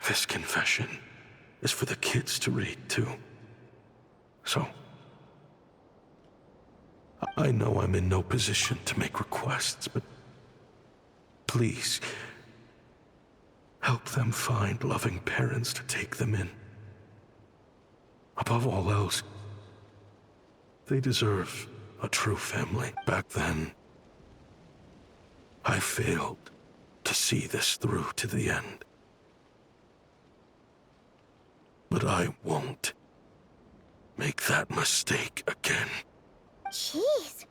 This confession is for the kids to read, too. So, I know I'm in no position to make requests, but please, help them find loving parents to take them in. Above all else, they deserve a true family. Back then, I failed to see this through to the end. But I won't make that mistake again. Jeez,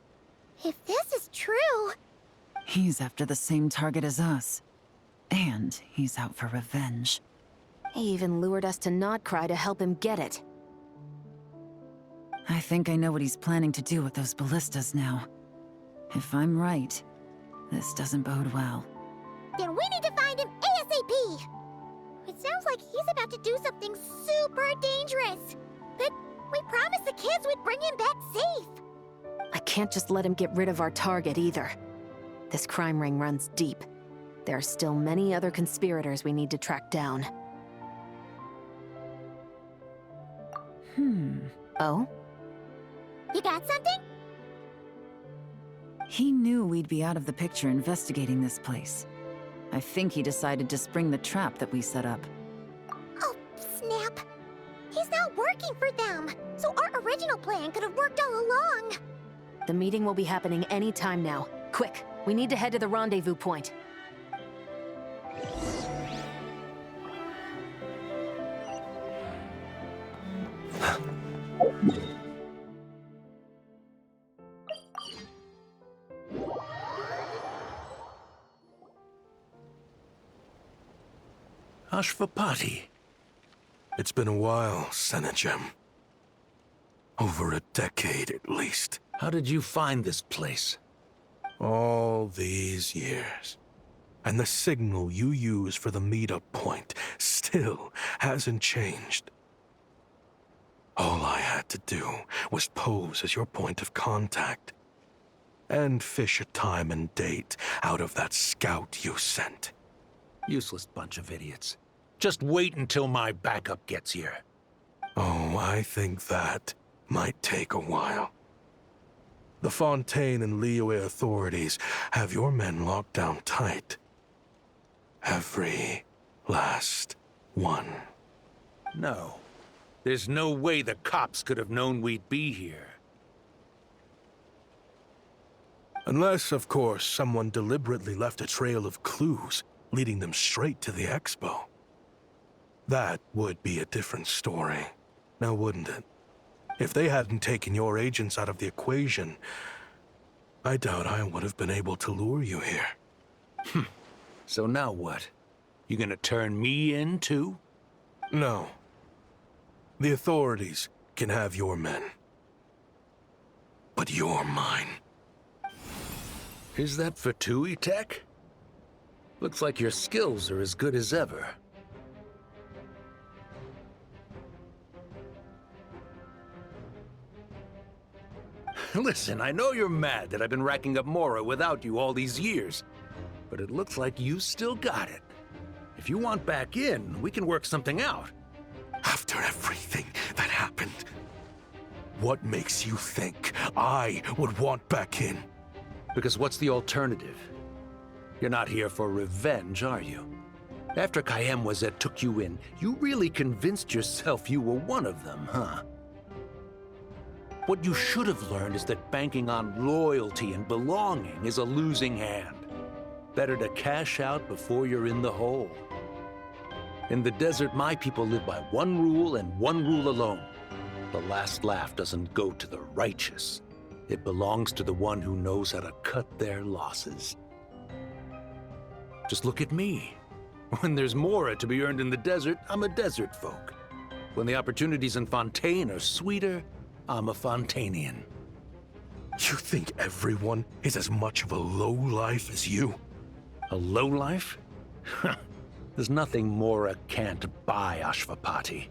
if this is true... He's after the same target as us. And he's out for revenge. He even lured us to Notcry to help him get it. I think I know what he's planning to do with those ballistas now. If I'm right, this doesn't bode well. Then we need to find him ASAP! It sounds like he's about to do something super dangerous. But we promised the kids we'd bring him back safe. I can't just let him get rid of our target either. This crime ring runs deep. There are still many other conspirators we need to track down. Oh? You got something? He knew we'd be out of the picture investigating this place. I think he decided to spring the trap that we set up. Oh, snap. He's not working for them, so our original plan could have worked all along. The meeting will be happening any time now. Quick, we need to head to the rendezvous point. Ashvapati. It's been a while, Senegem. Over a decade at least. How did you find this place? All these years. And the signal you use for the meetup point still hasn't changed. All I had to do was pose as your point of contact. And fish a time and date out of that scout you sent. Useless bunch of idiots. Just wait until my backup gets here. Oh, I think that might take a while. The Fontaine and Liyue authorities have your men locked down tight. Every last one. No. There's no way the cops could have known we'd be here. Unless, of course, someone deliberately left a trail of clues leading them straight to the expo. That would be a different story, now wouldn't it? If they hadn't taken your agents out of the equation, I doubt I would have been able to lure you here. So now what? You gonna turn me in, too? No. The authorities can have your men. But you're mine. Is that Fatui tech? Looks like your skills are as good as ever. Listen, I know you're mad that I've been racking up Mora without you all these years, but it looks like you still got it. If you want back in, we can work something out. After everything that happened, what makes you think I would want back in? Because what's the alternative? You're not here for revenge, are you? After Kayemwazet took you in, you really convinced yourself you were one of them, huh? What you should have learned is that banking on loyalty and belonging is a losing hand. Better to cash out before you're in the hole. In the desert, my people live by one rule and one rule alone. The last laugh doesn't go to the righteous. It belongs to the one who knows how to cut their losses. Just look at me. When there's Mora to be earned in the desert, I'm a desert folk. When the opportunities in Fontaine are sweeter, I'm a Fontainian. You think everyone is as much of a lowlife as you? A lowlife? There's nothing Mora can't buy, Ashvapati.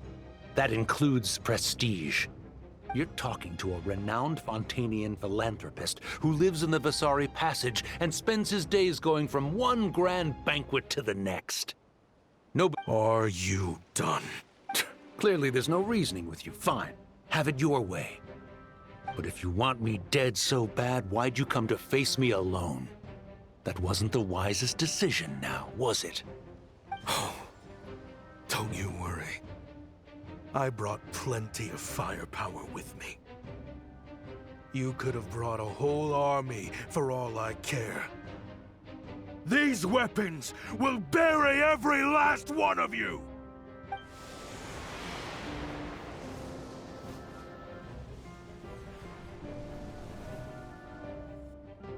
That includes prestige. You're talking to a renowned Fontainian philanthropist who lives in the Vasari Passage and spends his days going from one grand banquet to the next. No, Are you done? clearly there's no reasoning with you. Fine, have it your way. But if you want me dead so bad, why'd you come to face me alone? That wasn't the wisest decision now, was it? Don't you worry. I brought plenty of firepower with me. You could have brought a whole army for all I care. These weapons will bury every last one of you!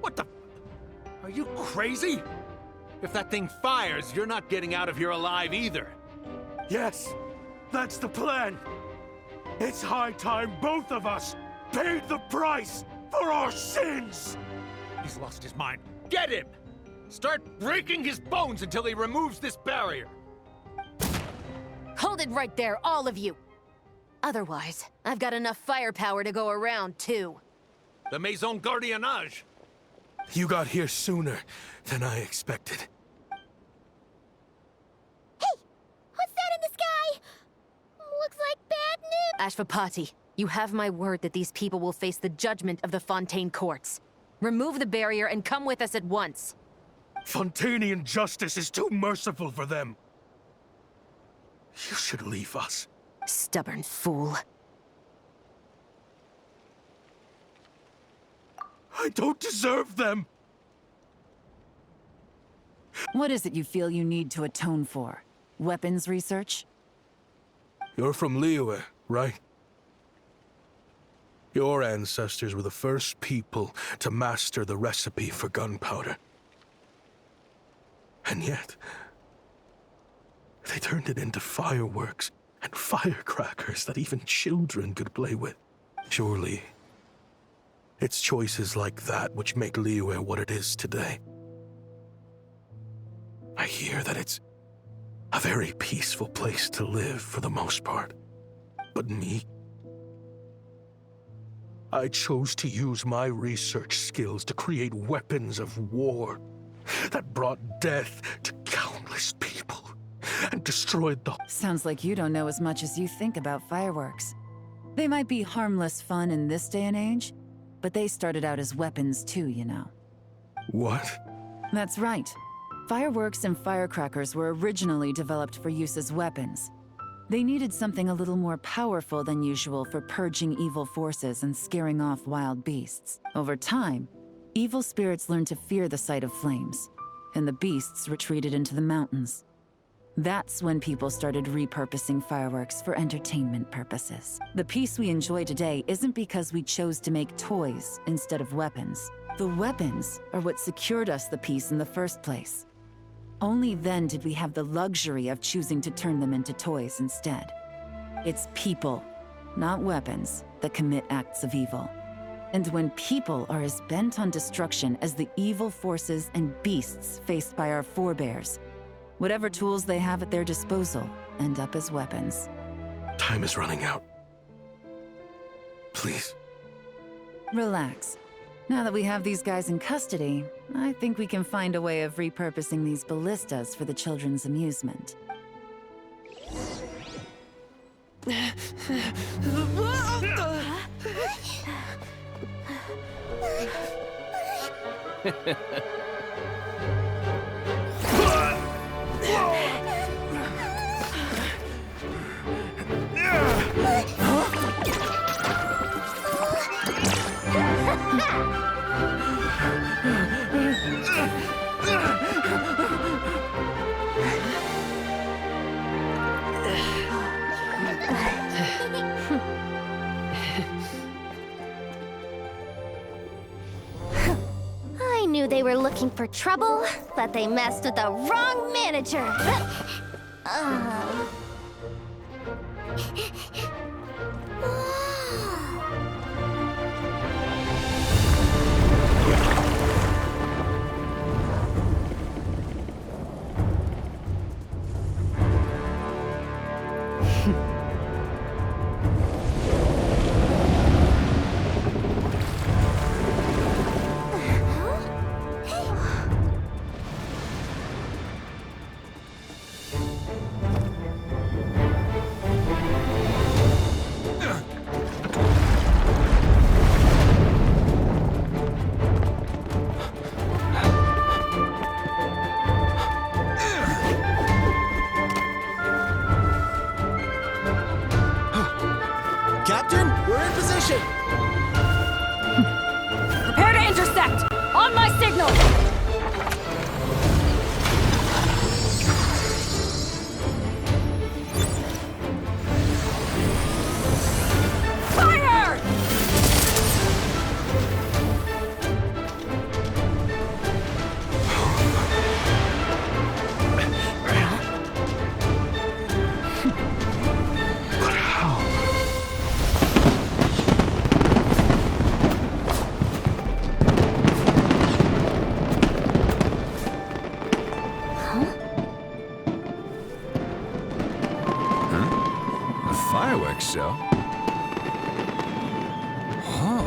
What the? Are you crazy? If that thing fires, you're not getting out of here alive either. Yes, that's the plan. It's high time both of us paid the price for our sins! He's lost his mind. Get him! Start breaking his bones until he removes this barrier. Hold it right there, all of you! Otherwise, I've got enough firepower to go around, too. The Maison Gardiennage. You got here sooner than I expected. Hey! What's that in the sky? Looks like bad news. Ashvapati, you have my word that these people will face the judgment of the Fontaine courts. Remove the barrier and come with us at once. Fontanian justice is too merciful for them. You should leave us. Stubborn fool. I don't deserve them! What is it you feel you need to atone for? Weapons research? You're from Liyue, right? Your ancestors were the first people to master the recipe for gunpowder. And yet, they turned it into fireworks and firecrackers that even children could play with. Surely, it's choices like that which make Liyue what it is today. I hear that it's a very peaceful place to live for the most part. But me? I chose to use my research skills to create weapons of war that brought death to countless people and destroyed the... Sounds like you don't know as much as you think about fireworks. They might be harmless fun in this day and age, but they started out as weapons too, you know. What? That's right. Fireworks and firecrackers were originally developed for use as weapons. They needed something a little more powerful than usual for purging evil forces and scaring off wild beasts. Over time, evil spirits learned to fear the sight of flames, and the beasts retreated into the mountains. That's when people started repurposing fireworks for entertainment purposes. The peace we enjoy today isn't because we chose to make toys instead of weapons. The weapons are what secured us the peace in the first place. Only then did we have the luxury of choosing to turn them into toys instead. It's people, not weapons, that commit acts of evil. And when people are as bent on destruction as the evil forces and beasts faced by our forebears, whatever tools they have at their disposal end up as weapons. Time is running out. Please. Relax. Now that we have these guys in custody, I think we can find a way of repurposing these ballistas for the children's amusement. I knew they were looking for trouble, but they messed with the wrong manager. fireworks show? Huh.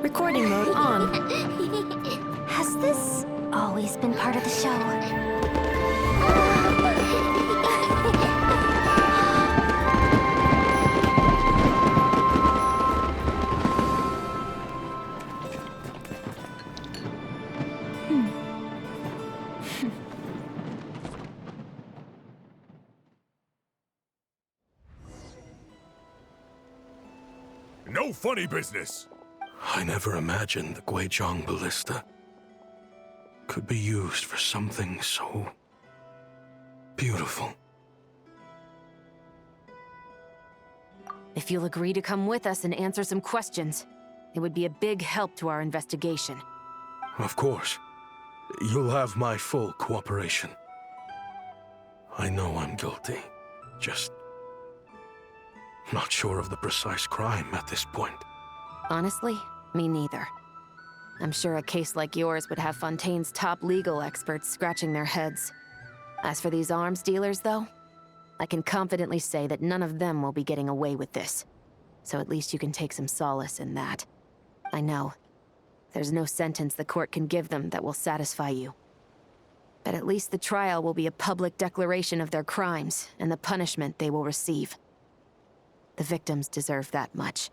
Recording mode on. Has this always been part of the show? No funny business! I never imagined the Guizhong Ballista could be used for something so beautiful. If you'll agree to come with us and answer some questions, it would be a big help to our investigation. Of course. You'll have my full cooperation. I know I'm guilty. Just not sure of the precise crime at this point. Honestly, me neither. I'm sure a case like yours would have Fontaine's top legal experts scratching their heads. As for these arms dealers, though, I can confidently say that none of them will be getting away with this. So at least you can take some solace in that. I know. There's no sentence the court can give them that will satisfy you. But at least the trial will be a public declaration of their crimes and the punishment they will receive. The victims deserve that much.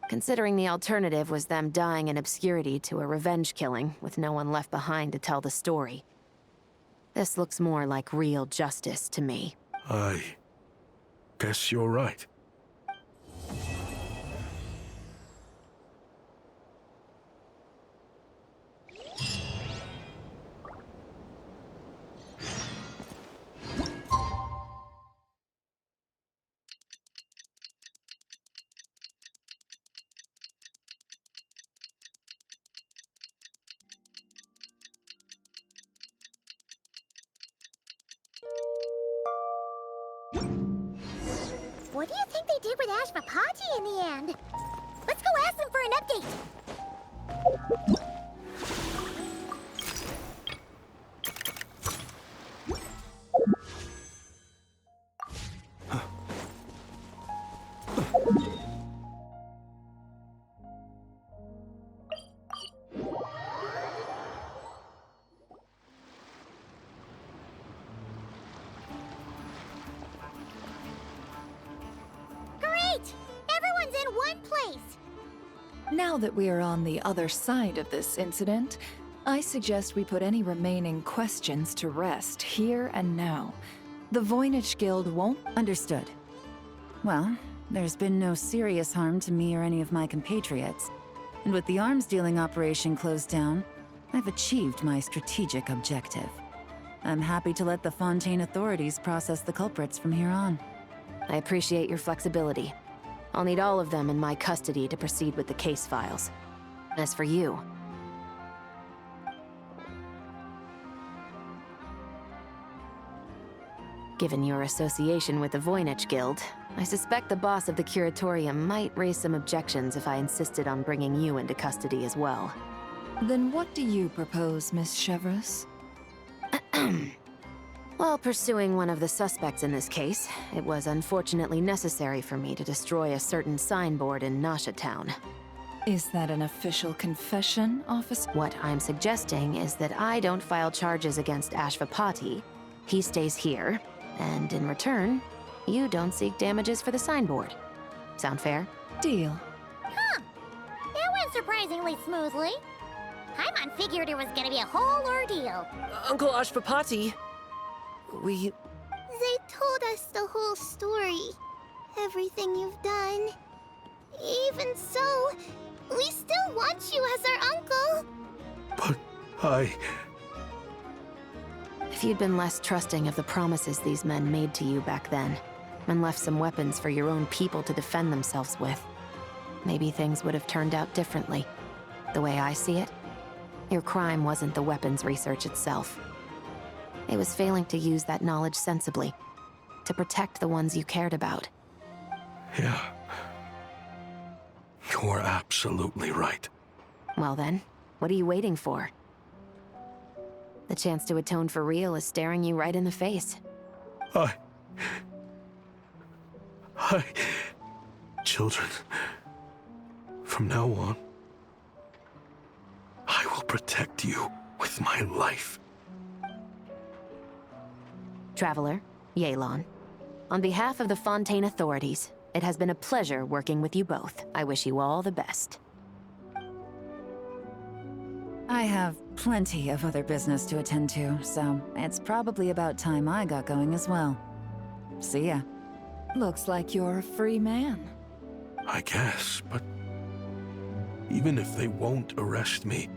Considering the alternative was them dying in obscurity to a revenge killing with no one left behind to tell the story. This looks more like real justice to me. I guess you're right. What do you think they did with Ashvapati in the end? Let's go ask them for an update. Great! Everyone's in one place! Now that we are on the other side of this incident, I suggest we put any remaining questions to rest here and now. The Voynich Guild won't— Understood. Well, there's been no serious harm to me or any of my compatriots. And with the arms dealing operation closed down, I've achieved my strategic objective. I'm happy to let the Fontaine authorities process the culprits from here on. I appreciate your flexibility. I'll need all of them in my custody to proceed with the case files. As for you... Given your association with the Voynich Guild, I suspect the boss of the Curatorium might raise some objections if I insisted on bringing you into custody as well. Then what do you propose, Miss Chevreuse? While pursuing one of the suspects in this case, it was unfortunately necessary for me to destroy a certain signboard in Nasha Town. Is that an official confession, officer? What I'm suggesting is that I don't file charges against Ashvapati. He stays here, and in return, you don't seek damages for the signboard. Sound fair? Deal. Huh. That went surprisingly smoothly. Paimon figured it was gonna be a whole ordeal. Uncle Ashvapati, we... They told us the whole story. Everything you've done. Even so, we still want you as our uncle. But I... If you'd been less trusting of the promises these men made to you back then, and left some weapons for your own people to defend themselves with, maybe things would have turned out differently. The way I see it, your crime wasn't the weapons research itself. It was failing to use that knowledge sensibly. to protect the ones you cared about. Yeah. You're absolutely right. Well then, what are you waiting for? The chance to atone for real is staring you right in the face. Children, from now on, I will protect you with my life. Traveler, Yelan. On behalf of the Fontaine authorities, it has been a pleasure working with you both. I wish you all the best. I have plenty of other business to attend to, so it's probably about time I got going as well. See ya. Looks like you're a free man. I guess, but even if they won't arrest me,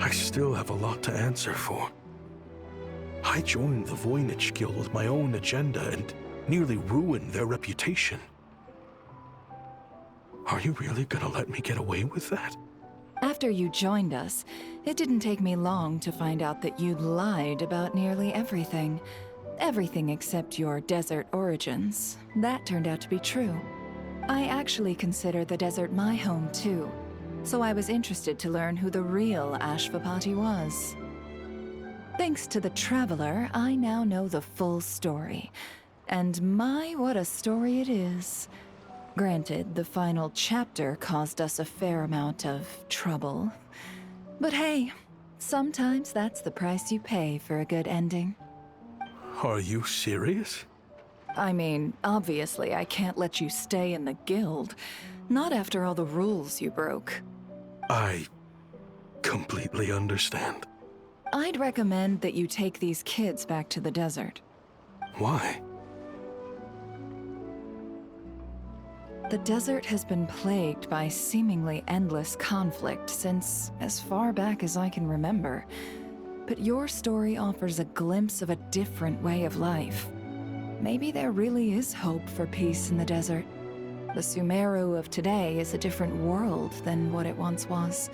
I still have a lot to answer for. I joined the Voynich Guild with my own agenda and nearly ruined their reputation. Are you really gonna let me get away with that? After you joined us, it didn't take me long to find out that you'd lied about nearly everything. Everything except your desert origins. That turned out to be true. I actually consider the desert my home too, so I was interested to learn who the real Ashvapati was. Thanks to the Traveler, I now know the full story. And my, what a story it is. Granted, the final chapter caused us a fair amount of trouble. But hey, sometimes that's the price you pay for a good ending. Are you serious? I mean, obviously I can't let you stay in the guild. Not after all the rules you broke. I completely understand. I'd recommend that you take these kids back to the desert. Why? The desert has been plagued by seemingly endless conflict since as far back as I can remember. But your story offers a glimpse of a different way of life. Maybe there really is hope for peace in the desert. The Sumeru of today is a different world than what it once was.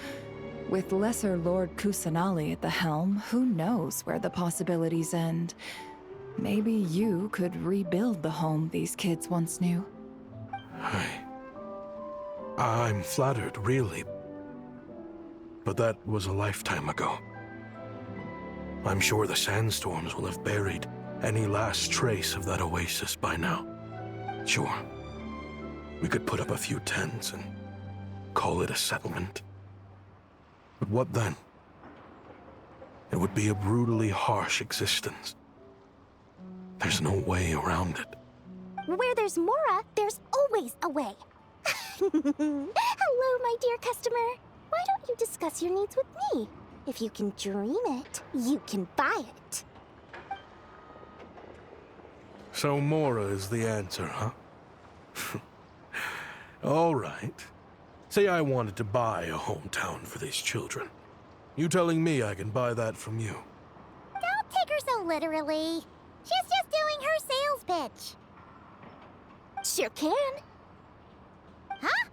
With Lesser Lord Kusanali at the helm, who knows where the possibilities end? Maybe you could rebuild the home these kids once knew. I'm flattered, really. But that was a lifetime ago. I'm sure the sandstorms will have buried any last trace of that oasis by now. Sure, we could put up a few tents and call it a settlement. But what then? It would be a brutally harsh existence. There's no way around it. Where there's Mora, there's always a way. Hello, my dear customer. Why don't you discuss your needs with me? If you can dream it, you can buy it. So Mora is the answer, huh? All right. Say I wanted to buy a hometown for these children. You telling me I can buy that from you? Don't take her so literally. She's just doing her sales pitch. Sure can. Huh?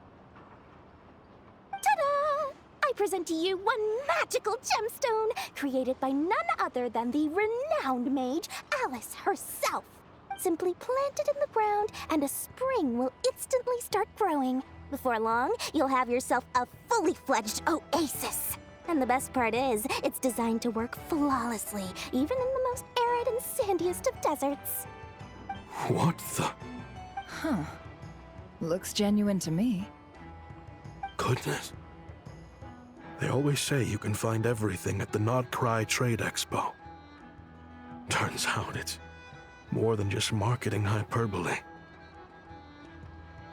Ta-da! I present to you one magical gemstone created by none other than the renowned mage Alice herself. Simply plant it in the ground and a spring will instantly start growing. Before long, you'll have yourself a fully fledged oasis. And the best part is, it's designed to work flawlessly, even in the most arid and sandiest of deserts. What the? Huh. Looks genuine to me. Goodness. They always say you can find everything at the Notcry Trade Expo. Turns out it's more than just marketing hyperbole.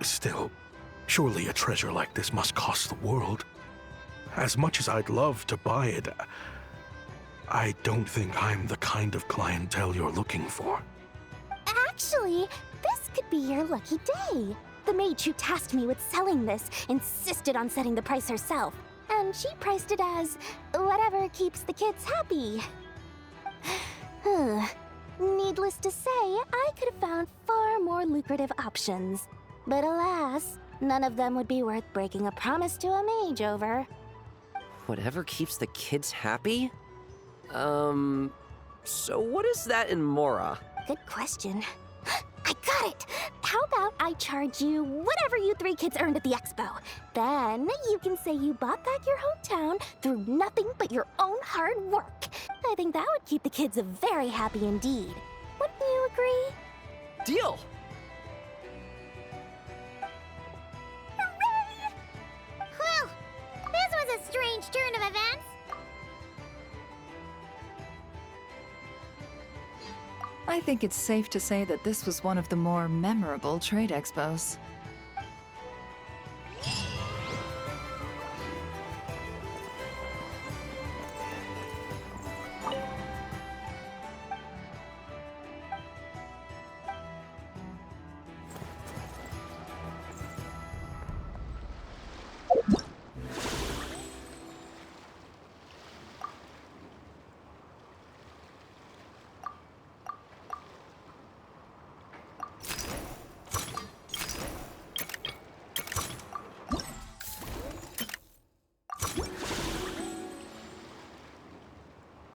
Still, surely a treasure like this must cost the world. As much as I'd love to buy it, I don't think I'm the kind of clientele you're looking for. Actually, this could be your lucky day. The mage who tasked me with selling this insisted on setting the price herself, and she priced it as whatever keeps the kids happy. Needless to say, I could have found far more lucrative options. But alas, none of them would be worth breaking a promise to a mage over. Whatever keeps the kids happy? So what is that in Mora? Good question. I got it! How about I charge you whatever you three kids earned at the expo? Then you can say you bought back your hometown through nothing but your own hard work. I think that would keep the kids very happy indeed. Wouldn't you agree? Deal! Hooray! Well, this was a strange turn of events. I think it's safe to say that this was one of the more memorable trade expos.